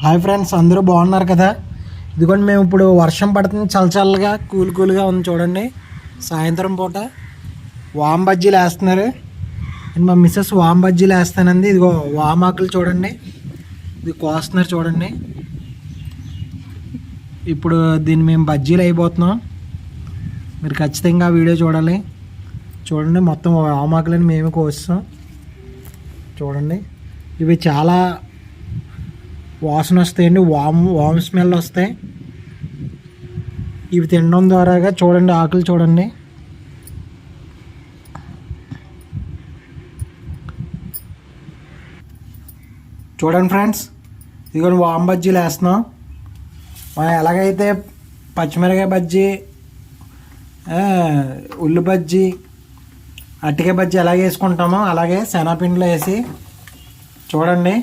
Hi friends, అందరూ బాగున్నారు కదా. ఇదిగోండి, మేము ఇప్పుడు వర్షం పడుతుంది, చల్లచల్లగా కూల్గా ఉంది. చూడండి, సాయంత్రం పూట వామ్ బజ్జీలు వేస్తున్నారు. మా మిస్సెస్ వామ్ బజ్జీలు వేస్తానంది. ఇదిగో వామాకులు చూడండి, ఇది కోస్తున్నారు చూడండి. ఇప్పుడు దీన్ని మేము బజ్జీలు అయిపోతున్నాం. మీరు ఖచ్చితంగా వీడియో చూడాలి. చూడండి, మొత్తం వామాకులని మేమే కోస్తాం. చూడండి, ఇవి చాలా వాసన వస్తాయండి, వామ్ స్మెల్ వస్తాయి. ఇవి తినడం ద్వారాగా చూడండి, ఆకులు చూడండి. చూడండి ఫ్రెండ్స్, ఇదిగోండి వామ్ బజ్జీలు వేస్తున్నాం. మనం ఎలాగైతే పచ్చిమిరకాయ బజ్జీ, ఉల్లి బజ్జీ, అరటికాయ బజ్జీ ఎలాగ వేసుకుంటామో అలాగే శనగపిండిలో వేసి చూడండి.